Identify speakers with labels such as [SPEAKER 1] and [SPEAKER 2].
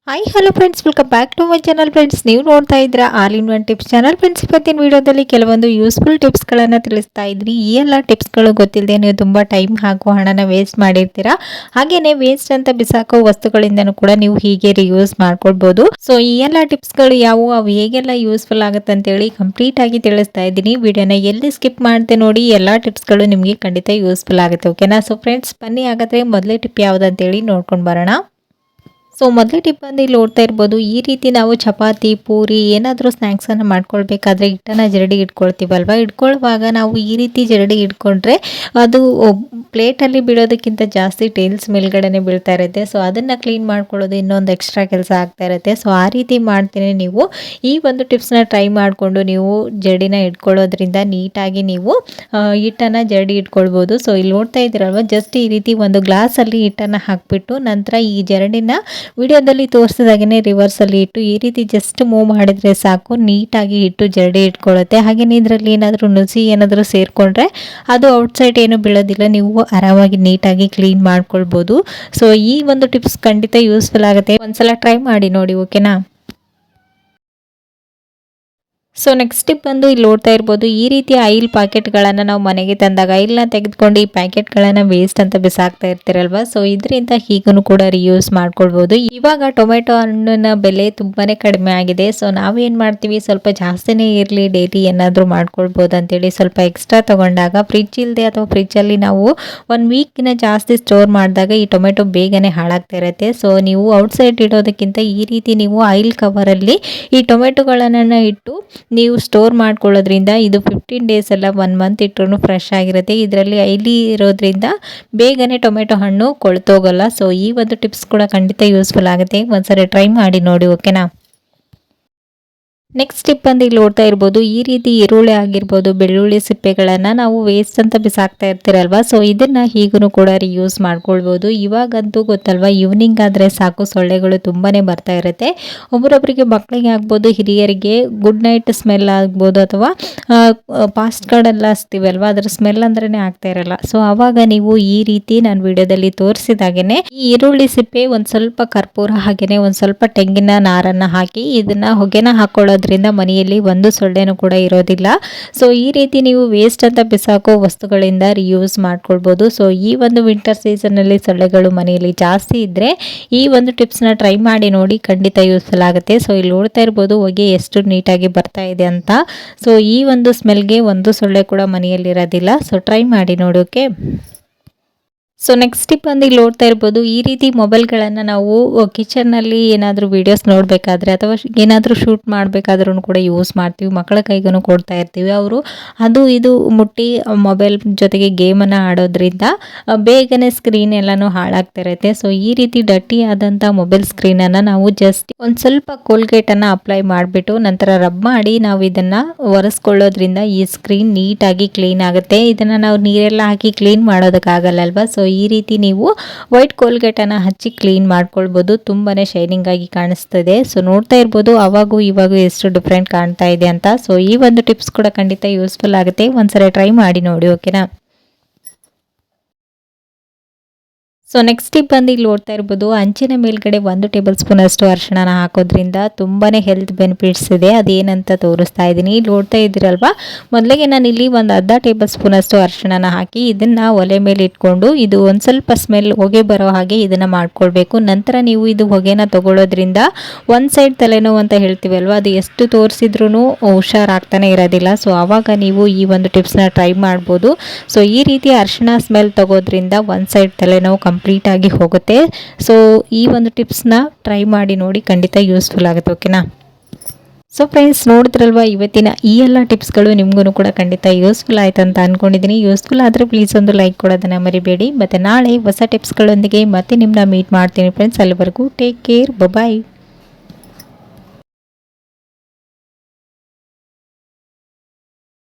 [SPEAKER 1] Hi hello friends, welcome back to my channel. Friends, ನೀವು ನೋಡ್ತಾ ಇದ್ದೀರಾ all in one tips channel. Friends, ಇವತ್ತಿನ ವಿಡಿಯೋದಲ್ಲಿ ಕೆಲವೊಂದು ಯೂಸ್ಫುಲ್ ಟಿಪ್ಸ್ಗಳನ್ನು ತಿಳಿಸ್ತಾ ಇದ್ರಿ. ಈ ಎಲ್ಲ ಟಿಪ್ಸ್ಗಳು ಗೊತ್ತಿಲ್ಲದೆ ನೀವು ತುಂಬ ಟೈಮ್ ಹಾಗೂ ಹಣನ ವೇಸ್ಟ್ ಮಾಡಿರ್ತೀರಾ. ಹಾಗೇನೆ ವೇಸ್ಟ್ ಅಂತ ಬಿಸಾಕೋ ವಸ್ತುಗಳಿಂದನೂ ಕೂಡ ನೀವು ಹೀಗೆ ರಿಯೂಸ್ ಮಾಡ್ಕೊಳ್ಬೋದು. ಸೊ ಈ ಎಲ್ಲ ಟಿಪ್ಸ್ಗಳು ಯಾವುವು, ಅವು ಹೇಗೆಲ್ಲ ಯೂಸ್ಫುಲ್ ಆಗುತ್ತೆ ಅಂತೇಳಿ ಕಂಪ್ಲೀಟ್ ಆಗಿ ತಿಳಿಸ್ತಾ ಇದ್ದೀನಿ. ವಿಡಿಯೋನ ಎಲ್ಲಿ ಸ್ಕಿಪ್ ಮಾಡ್ತೆ ನೋಡಿ, ಎಲ್ಲ ಟಿಪ್ಸ್ಗಳು ನಿಮಗೆ ಖಂಡಿತ ಯೂಸ್ಫುಲ್ ಆಗುತ್ತೆ. ಓಕೆನಾ? ಸೊ ಫ್ರೆಂಡ್ಸ್, ಬನ್ನಿ ಹಾಗಾದ್ರೆ ಮೊದಲೇ ಟಿಪ್ ಯಾವುದಂತೇಳಿ ನೋಡ್ಕೊಂಡು ಬರೋಣ. ಸೊ ಮೊದಲೇ ಟಿಪ್ ಬಂದು ಇಲ್ಲಿ ನೋಡ್ತಾ ಇರ್ಬೋದು, ಈ ರೀತಿ ನಾವು ಚಪಾತಿ, ಪೂರಿ ಏನಾದರೂ ಸ್ನ್ಯಾಕ್ಸನ್ನು ಮಾಡ್ಕೊಳ್ಬೇಕಾದ್ರೆ ಹಿಟ್ಟನ್ನು ಜರಡಿ ಇಟ್ಕೊಳ್ತೀವಲ್ವ. ಇಟ್ಕೊಳ್ಳುವಾಗ ನಾವು ಈ ರೀತಿ ಜರಡಿ ಇಟ್ಕೊಂಡ್ರೆ ಅದು ಪ್ಲೇಟಲ್ಲಿ ಬೀಳೋದಕ್ಕಿಂತ ಜಾಸ್ತಿ ಟೈಲ್ಸ್ ಮೇಲ್ಗಡೆನೆ ಬೀಳ್ತಾ ಇರುತ್ತೆ. ಸೊ ಅದನ್ನು ಕ್ಲೀನ್ ಮಾಡ್ಕೊಳ್ಳೋದು ಇನ್ನೊಂದು ಎಕ್ಸ್ಟ್ರಾ ಕೆಲಸ ಆಗ್ತಾ ಇರುತ್ತೆ. ಸೊ ಆ ರೀತಿ ಮಾಡ್ತೀನಿ ನೀವು ಈ ಒಂದು ಟಿಪ್ಸ್ನ ಟ್ರೈ ಮಾಡಿಕೊಂಡು ನೀವು ಜರಡಿನ ಇಟ್ಕೊಳ್ಳೋದ್ರಿಂದ ನೀಟಾಗಿ ನೀವು ಹಿಟ್ಟನ್ನು ಜರಡಿ ಇಟ್ಕೊಳ್ಬೋದು. ಸೊ ಇಲ್ಲಿ ನೋಡ್ತಾ ಇದ್ದೀರಲ್ವ, ಜಸ್ಟ್ ಈ ರೀತಿ ಒಂದು ಗ್ಲಾಸಲ್ಲಿ ಹಿಟ್ಟನ್ನು ಹಾಕಿಬಿಟ್ಟು ನಂತರ ಈ ಜರಡಿನ ವಿಡಿಯೋದಲ್ಲಿ ತೋರಿಸಿದಾಗೇ ರಿವರ್ಸಲ್ಲಿ ಇಟ್ಟು ಈ ರೀತಿ ಜಸ್ಟ್ ಮೂವ್ ಮಾಡಿದರೆ ಸಾಕು, ನೀಟಾಗಿ ಇಟ್ಟು ಜರಡಿ ಇಟ್ಕೊಳ್ಳುತ್ತೆ. ಹಾಗೆಯೇ ಇದರಲ್ಲಿ ಏನಾದರೂ ನುಸಿ ಏನಾದರೂ ಸೇರಿಕೊಂಡ್ರೆ ಅದು ಔಟ್ಸೈಡ್ ಏನು ಬೀಳೋದಿಲ್ಲ, ನೀವು ಆರಾಮಾಗಿ ನೀಟಾಗಿ ಕ್ಲೀನ್ ಮಾಡ್ಕೊಳ್ಬೋದು. ಸೊ ಈ ಒಂದು ಟಿಪ್ಸ್ ಖಂಡಿತ ಯೂಸ್ಫುಲ್ ಆಗುತ್ತೆ. ಒಂದ್ಸಲ ಟ್ರೈ ಮಾಡಿ ನೋಡಿ. ಓಕೆನಾ? ಸೊ ನೆಕ್ಸ್ಟ್ ಟಿಪ್ ಬಂದು ಇಲ್ಲಿ ನೋಡ್ತಾ ಇರ್ಬೋದು, ಈ ರೀತಿಯ ಆಯಿಲ್ ಪ್ಯಾಕೆಟ್ಗಳನ್ನು ನಾವು ಮನೆಗೆ ತಂದಾಗ ಆಯಿಲ್ನ ತೆಗೆದುಕೊಂಡು ಈ ಪ್ಯಾಕೆಟ್ಗಳನ್ನು ವೇಸ್ಟ್ ಅಂತ ಬಿಸಾಕ್ತಾ ಇರ್ತೀರಲ್ವ. ಸೊ ಇದರಿಂದ ಹೀಗೂ ಕೂಡ ರಿಯೂಸ್ ಮಾಡ್ಕೊಳ್ಬೋದು. ಇವಾಗ ಟೊಮೆಟೊ ಹಣ್ಣಿನ ಬೆಲೆ ತುಂಬಾ ಕಡಿಮೆ ಆಗಿದೆ. ಸೊ ನಾವೇನು ಮಾಡ್ತೀವಿ, ಸ್ವಲ್ಪ ಜಾಸ್ತಿನೇ ಇರಲಿ, ಡೈಲಿ ಏನಾದರೂ ಮಾಡ್ಕೊಳ್ಬೋದು ಅಂತೇಳಿ ಸ್ವಲ್ಪ ಎಕ್ಸ್ಟ್ರಾ ತೊಗೊಂಡಾಗ ಫ್ರಿಜ್ ಇಲ್ಲದೆ ಅಥವಾ ಫ್ರಿಜ್ಜಲ್ಲಿ ನಾವು 1 ವೀಕ್ನ ಜಾಸ್ತಿ ಸ್ಟೋರ್ ಮಾಡಿದಾಗ ಈ ಟೊಮೆಟೊ ಬೇಗನೆ ಹಾಳಾಗ್ತಾ ಇರುತ್ತೆ. ಸೊ ನೀವು ಔಟ್ಸೈಡ್ ಇಡೋದಕ್ಕಿಂತ ಈ ರೀತಿ ನೀವು ಆಯಿಲ್ ಕವರಲ್ಲಿ ಈ ಟೊಮೆಟೊಗಳನ್ನು ಇಟ್ಟು ನೀವು ಸ್ಟೋರ್ ಮಾಡ್ಕೊಳ್ಳೋದ್ರಿಂದ ಇದು 15 ಡೇಸ್ ಅಲ್ಲ 1 ಮಂತ್ ಇಟ್ಟರು ಫ್ರೆಶ್ ಆಗಿರುತ್ತೆ. ಇದರಲ್ಲಿ ಆಯಿಲಿ ಇರೋದ್ರಿಂದ ಬೇಗನೆ ಟೊಮೆಟೊ ಹಣ್ಣು ಕೊಳ್ತೋಗಲ್ಲ. ಸೊ ಈ ಒಂದು ಟಿಪ್ಸ್ ಕೂಡ ಖಂಡಿತ ಯೂಸ್ಫುಲ್ ಆಗುತ್ತೆ. ಒಂದ್ಸರಿ ಟ್ರೈ ಮಾಡಿ ನೋಡಿ. ಓಕೆನಾ? ನೆಕ್ಸ್ಟ್ ಟಿಪ್ ಬಂದು ಇಲ್ಲಿ ನೋಡ್ತಾ ಇರ್ಬೋದು, ಈ ರೀತಿ ಈರುಳ್ಳಿ ಆಗಿರ್ಬೋದು, ಬೆಳ್ಳುಳ್ಳಿ ಸಿಪ್ಪೆಗಳನ್ನು ನಾವು ವೇಸ್ಟ್ ಅಂತ ಬಿಸಾಕ್ತಾ ಇರ್ತೀರಲ್ವ. ಸೊ ಇದನ್ನು ಹೀಗೂ ಕೂಡ ರಿಯೂಸ್ ಮಾಡ್ಕೊಳ್ಬೋದು. ಇವಾಗಂತೂ ಗೊತ್ತಲ್ವ, ಈವ್ನಿಂಗ್ ಆದರೆ ಸಾಕು ಸೊಳ್ಳೆಗಳು ತುಂಬಾ ಬರ್ತಾ ಇರುತ್ತೆ. ಒಬ್ಬರೊಬ್ಬರಿಗೆ ಮಕ್ಕಳಿಗೆ ಆಗ್ಬೋದು, ಹಿರಿಯರಿಗೆ ಗುಡ್ ನೈಟ್ ಸ್ಮೆಲ್ ಆಗ್ಬೋದು, ಅಥವಾ ಪಾಸ್ಟ್ ಕಾರ್ಡೆಲ್ಲ ಹಚ್ತೀವಲ್ವ, ಅದರ ಸ್ಮೆಲ್ ಅಂದ್ರೇ ಆಗ್ತಾ ಇರಲ್ಲ. ಸೊ ಆವಾಗ ನೀವು ಈ ರೀತಿ ನಾನು ವಿಡಿಯೋದಲ್ಲಿ ತೋರಿಸಿದಾಗೇ ಈ ಈರುಳ್ಳಿ ಸಿಪ್ಪೆ ಒಂದು ಸ್ವಲ್ಪ ಕರ್ಪೂರ ಹಾಗೆಯೇ ಒಂದು ಸ್ವಲ್ಪ ತೆಂಗಿನ ನಾರನ್ನು ಹಾಕಿ ಇದನ್ನು ಹೊಗೆನ ಹಾಕೊಳ್ಳೋದ್ರಿಂದ ಮನೆಯಲ್ಲಿ ಒಂದು ಸೊಳ್ಳೆನೂ ಕೂಡ ಇರೋದಿಲ್ಲ. ಸೊ ಈ ರೀತಿ ನೀವು ವೇಸ್ಟ್ ಅಂತ ಬಿಸಾಕೋ ವಸ್ತುಗಳಿಂದ ರಿಯೂಸ್ ಮಾಡ್ಕೊಳ್ಬೋದು. ಸೊ ಈ ಒಂದು ವಿಂಟರ್ ಸೀಸನ್ನಲ್ಲಿ ಸೊಳ್ಳೆಗಳು ಮನೆಯಲ್ಲಿ ಜಾಸ್ತಿ ಇದ್ದರೆ ಈ ಒಂದು ಟಿಪ್ಸ್ನ ಟ್ರೈ ಮಾಡಿ ನೋಡಿ, ಖಂಡಿತ ಯೂಸ್ಫುಲ್ ಆಗುತ್ತೆ. ಸೊ ಇಲ್ಲಿ ನೋಡ್ತಾ ಇರ್ಬೋದು ಹೊಗೆ ಎಷ್ಟು ನೀಟಾಗಿ ಬರ್ತಾ ಇದೆ ಅಂತ. ಸೊ ಈ ಒಂದು ಸ್ಮೆಲ್ಗೆ ಒಂದು ಸೊಳ್ಳೆ ಕೂಡ ಮನೆಯಲ್ಲಿ ಇರೋದಿಲ್ಲ. ಸೊ ಟ್ರೈ ಮಾಡಿ ನೋಡಿ. ಓಕೆ? ಸೊ ನೆಕ್ಸ್ಟ್ ಟಿಪ್ ಬಂದು ಇಲ್ಲಿ ನೋಡ್ತಾ ಇರ್ಬೋದು, ಈ ರೀತಿ ಮೊಬೈಲ್ಗಳನ್ನು ನಾವು ಕಿಚನ್ನಲ್ಲಿ ಏನಾದರೂ ವೀಡಿಯೋಸ್ ನೋಡಬೇಕಾದ್ರೆ ಅಥವಾ ಏನಾದರೂ ಶೂಟ್ ಮಾಡಬೇಕಾದ್ರೂ ಕೂಡ ಯೂಸ್ ಮಾಡ್ತೀವಿ. ಮಕ್ಕಳ ಕೈಗೂ ಕೊಡ್ತಾ ಇರ್ತೀವಿ. ಅವರು ಅದು ಇದು ಮುಟ್ಟಿ ಮೊಬೈಲ್ ಜೊತೆಗೆ ಗೇಮನ್ನು ಆಡೋದ್ರಿಂದ ಬೇಗನೆ ಸ್ಕ್ರೀನ್ ಎಲ್ಲನೂ ಹಾಳಾಗ್ತಾ ಇರುತ್ತೆ. ಸೊ ಈ ರೀತಿ ಡರ್ಟಿ ಆದಂಥ ಮೊಬೈಲ್ ಸ್ಕ್ರೀನನ್ನು ನಾವು ಜಸ್ಟ್ ಒಂದು ಸ್ವಲ್ಪ ಕೋಲ್ಗೇಟನ್ನು ಅಪ್ಲೈ ಮಾಡಿಬಿಟ್ಟು ನಂತರ ರಬ್ ಮಾಡಿ ನಾವು ಇದನ್ನು ಒರೆಸ್ಕೊಳ್ಳೋದ್ರಿಂದ ಈ ಸ್ಕ್ರೀನ್ ನೀಟಾಗಿ ಕ್ಲೀನ್ ಆಗುತ್ತೆ. ಇದನ್ನು ನಾವು ನೀರೆಲ್ಲ ಹಾಕಿ ಕ್ಲೀನ್ ಮಾಡೋದಕ್ಕಾಗಲ್ಲಲ್ವ. ಸೊ ಈ ರೀತಿ ನೀವು ವೈಟ್ ಕೋಲ್ಗೇಟನ್ನು ಹಚ್ಚಿ ಕ್ಲೀನ್ ಮಾಡ್ಕೊಳ್ಬೋದು. ತುಂಬಾ ಶೈನಿಂಗ್ ಆಗಿ ಕಾಣಿಸ್ತದೆ. ಸೊ ನೋಡ್ತಾ ಇರ್ಬೋದು ಅವಾಗೂ ಇವಾಗೂ ಎಷ್ಟು ಡಿಫ್ರೆಂಟ್ ಕಾಣ್ತಾ ಇದೆ ಅಂತ. ಸೊ ಈ ಒಂದು ಟಿಪ್ಸ್ ಕೂಡ ಖಂಡಿತ ಯೂಸ್ಫುಲ್ ಆಗುತ್ತೆ. ಒಂದ್ಸರಿ ಟ್ರೈ ಮಾಡಿ ನೋಡಿ. ಓಕೆನಾ? ಸೊ ನೆಕ್ಸ್ಟ್ ಟಿಪ್ ಬಂದು ಇಲ್ಲಿ ನೋಡ್ತಾ ಇರ್ಬೋದು, ಹಂಚಿನ ಮೇಲ್ಗಡೆ 1 ಟೇಬಲ್ ಸ್ಪೂನ್ ಅಷ್ಟು ಅರಿಶಿಣ ಹಾಕೋದ್ರಿಂದ ತುಂಬಾ ಹೆಲ್ತ್ ಬೆನಿಫಿಟ್ಸ್ ಇದೆ. ಅದೇನಂತ ತೋರಿಸ್ತಾ ಇದ್ದೀನಿ. ಇಲ್ಲಿ ನೋಡ್ತಾ ಇದ್ದೀರಲ್ವಾ, ಮೊದಲಿಗೆ ನಾನು ಇಲ್ಲಿ ಒಂದು ಅರ್ಧ ಟೇಬಲ್ ಸ್ಪೂನ್ ಅಷ್ಟು ಅರಿಶಿಣ ಹಾಕಿ ಇದನ್ನು ಒಲೆ ಮೇಲೆ ಇಟ್ಕೊಂಡು ಇದು ಒಂದು ಸ್ವಲ್ಪ ಸ್ಮೆಲ್ ಹೊಗೆ ಬರೋ ಹಾಗೆ ಇದನ್ನು ಮಾಡ್ಕೊಳ್ಬೇಕು. ನಂತರ ನೀವು ಇದು ಹೊಗೆನ ತಗೊಳ್ಳೋದ್ರಿಂದ ಒಂದು ಸೈಡ್ ತಲೆನೋವು ಅಂತ ಹೇಳ್ತೀವಲ್ವ, ಅದು ಎಷ್ಟು ತೋರಿಸಿದ್ರೂ ಹುಷಾರಾಗ್ತಾನೆ ಇರೋದಿಲ್ಲ. ಸೊ ಆವಾಗ ನೀವು ಈ ಒಂದು ಟಿಪ್ಸ್ನ ಟ್ರೈ ಮಾಡ್ಬೋದು. ಸೊ ಈ ರೀತಿ ಅರಿಶಿಣ ಸ್ಮೆಲ್ ತಗೋದ್ರಿಂದ ಒಂದು ಸೈಡ್ ತಲೆನೋವು ಕಂಪ್ಲೀಟ್ ಆಗಿ ಹೋಗುತ್ತೆ. ಸೊ ಈ ಒಂದು ಟಿಪ್ಸ್ನ ಟ್ರೈ ಮಾಡಿ ನೋಡಿ, ಖಂಡಿತ ಯೂಸ್ಫುಲ್ ಆಗುತ್ತೆ. ಓಕೆನಾ? ಸೊ ಫ್ರೆಂಡ್ಸ್, ನೋಡಿದ್ರಲ್ವಾ ಇವತ್ತಿನ ಈ ಎಲ್ಲ ಟಿಪ್ಸ್ಗಳು ನಿಮಗೂ ಕೂಡ ಖಂಡಿತ ಯೂಸ್ಫುಲ್ ಆಯ್ತು ಅಂತ ಅಂದ್ಕೊಂಡಿದ್ದೀನಿ. ಯೂಸ್ಫುಲ್ ಆದರೆ ಪ್ಲೀಸ್ ಒಂದು ಲೈಕ್ ಕೊಡೋದನ್ನು ಮರಿಬೇಡಿ. ಮತ್ತು ನಾಳೆ ಹೊಸ ಟಿಪ್ಸ್ಗಳೊಂದಿಗೆ ಮತ್ತೆ ನಿಮ್ಮನ್ನ ಮೀಟ್ ಮಾಡ್ತೀನಿ ಫ್ರೆಂಡ್ಸ್. ಅಲ್ಲಿವರೆಗೂ ಟೇಕ್ ಕೇರ್. ಬಾಯ್.